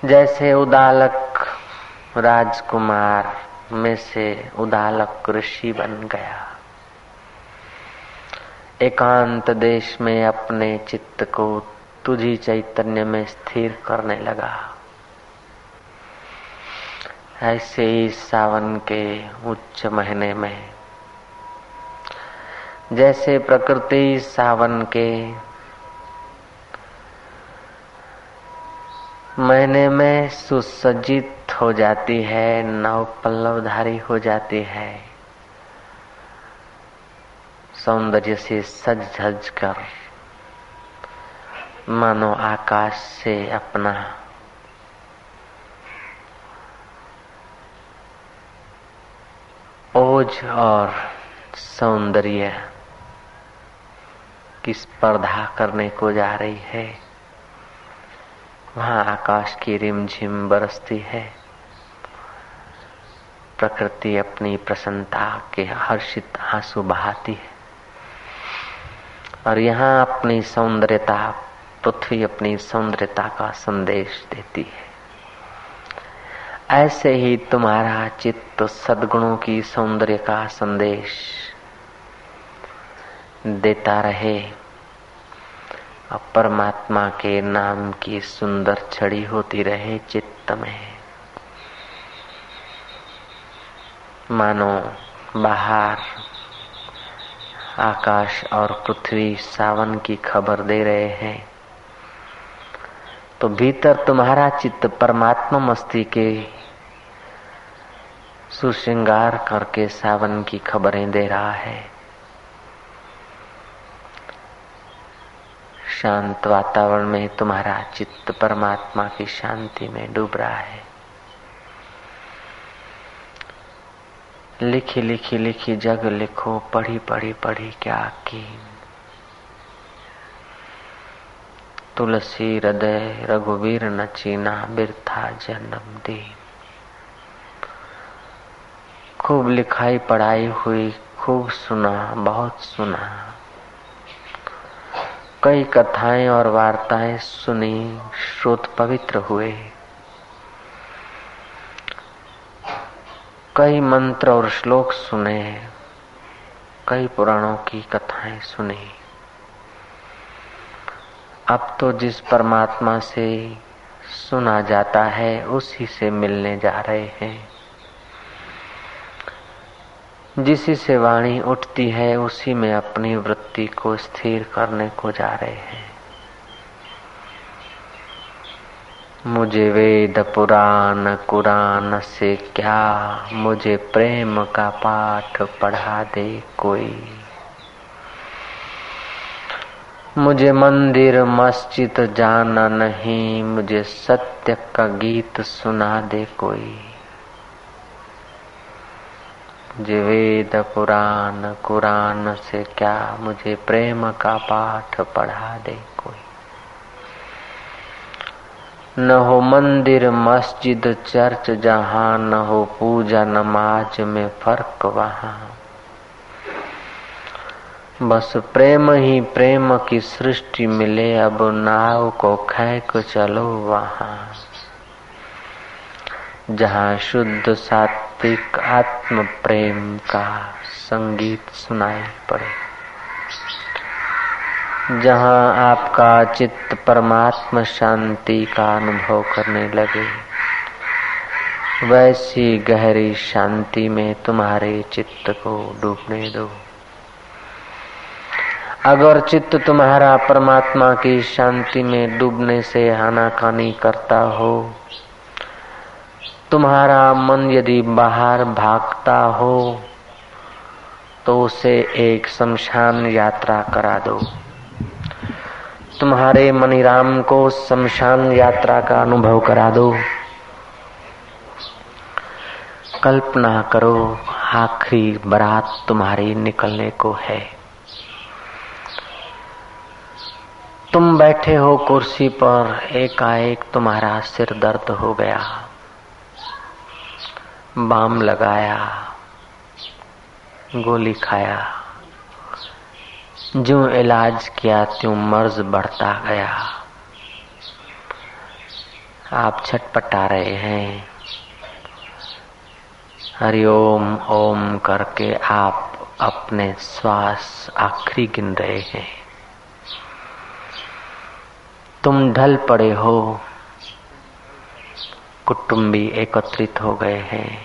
जैसे उदालक राजकुमार में से उदालक ऋषि बन गया, एकांत देश में अपने चित्त को तुझी चैतन्य में स्थिर करने लगा। ऐसे ही सावन के उच्च महीने में जैसे प्रकृति सावन के महीने में सुसज्जित हो जाती है, नव पल्लवधारी हो जाती है, सौंदर्य से सज धज कर मानो आकाश से अपना ओज और सौंदर्य की स्पर्धा करने को जा रही है। वहाँ आकाश की रिमझिम बरसती है, प्रकृति अपनी प्रसन्नता के हर्षित आंसू बहाती है, और यहाँ अपनी सौंदर्यता, पृथ्वी अपनी सौंदर्यता का संदेश देती है। ऐसे ही तुम्हारा चित्त सद्गुणों की सौंदर्य का संदेश देता रहे और परमात्मा के नाम की सुंदर छड़ी होती रहे चित्त में। मानो बाहर आकाश और पृथ्वी सावन की खबर दे रहे हैं, तो भीतर तुम्हारा चित्त परमात्मा मस्ती के सुश्रृंगार करके सावन की खबरें दे रहा है। शांत वातावरण में तुम्हारा चित्त परमात्मा की शांति में डूब रहा है। लिखी लिखी लिखी जग लिखो, पढ़ी पढ़ी पढ़ी क्या कीन। तुलसी हृदय रघुवीर न चीना, बिरथा जन्म दीन। खूब लिखाई पढ़ाई हुई, खूब सुना, बहुत सुना, कई कथाएं और वार्ताएं सुनी, श्रोत पवित्र हुए, कई मंत्र और श्लोक सुने, कई पुराणों की कथाएं सुनी। अब तो जिस परमात्मा से सुना जाता है उसी से मिलने जा रहे हैं। जिसी से वाणी उठती है उसी में अपनी वृत्ति को स्थिर करने को जा रहे हैं। मुझे वेद पुराण कुरान से क्या, मुझे प्रेम का पाठ पढ़ा दे कोई। मुझे मंदिर मस्जिद जाना नहीं, मुझे सत्य का गीत सुना दे कोई। मुझे वेद पुराण कुरान से क्या, मुझे प्रेम का पाठ पढ़ा दे कोई। न हो मंदिर मस्जिद चर्च जहाँ, न हो पूजा नमाज में फर्क वहाँ। बस प्रेम ही प्रेम की सृष्टि मिले, अब नाव को खैक चलो वहाँ। जहाँ शुद्ध सात्विक आत्म प्रेम का संगीत सुनाई पड़े, जहाँ आपका चित्त परमात्मा शांति का अनुभव करने लगे, वैसी गहरी शांति में तुम्हारे चित्त को डूबने दो। अगर चित्त तुम्हारा परमात्मा की शांति में डूबने से आनाकानी करता हो, तुम्हारा मन यदि बाहर भागता हो, तो उसे एक शमशान यात्रा करा दो। तुम्हारे मनीराम को शमशान यात्रा का अनुभव करा दो। कल्पना करो आखिरी बारात तुम्हारी निकलने को है। तुम बैठे हो कुर्सी पर, एकाएक तुम्हारा सिर दर्द हो गया, बाम लगाया, गोली खाया, जो इलाज किया त्यों मर्ज बढ़ता गया। आप छटपटा रहे हैं। हरिओम ओम करके आप अपने श्वास आखिरी गिन रहे हैं। तुम ढल पड़े हो, कुटुंबी एकत्रित हो गए हैं,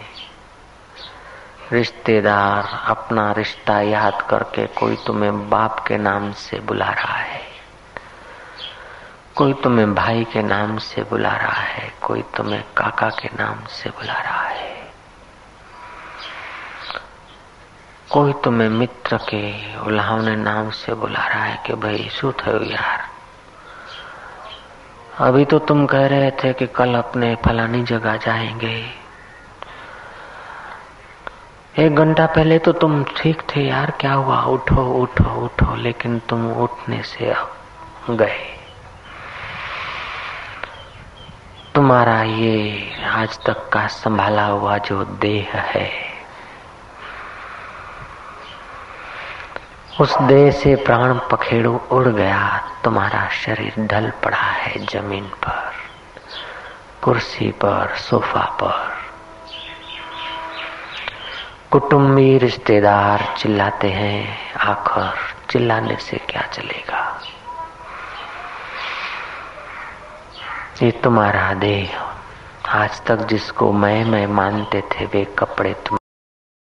रिश्तेदार अपना रिश्ता याद करके कोई तुम्हें बाप के नाम से बुला रहा है, कोई तुम्हें भाई के नाम से बुला रहा है, कोई तुम्हें काका के नाम से बुला रहा है, कोई तुम्हें मित्र के उल्हावने नाम से बुला रहा है कि भाई शू थयो यार, अभी तो तुम कह रहे थे कि कल अपने फलानी जगह जाएंगे, 1 घंटा पहले तो तुम ठीक थे यार, क्या हुआ, उठो उठो उठो, लेकिन तुम उठने से गए। तुम्हारा ये आज तक का संभाला हुआ जो देह है, उस देह से प्राण पखेरु उड़ गया, तुम्हारा शरीर ढल पड़ा है जमीन पर, कुर्सी पर, सोफा पर। कुटुंबी रिश्तेदार चिल्लाते हैं, आखिर चिल्लाने से क्या चलेगा। ये तुम्हारा देह, आज तक जिसको मैं मानते थे वे कपड़े तुम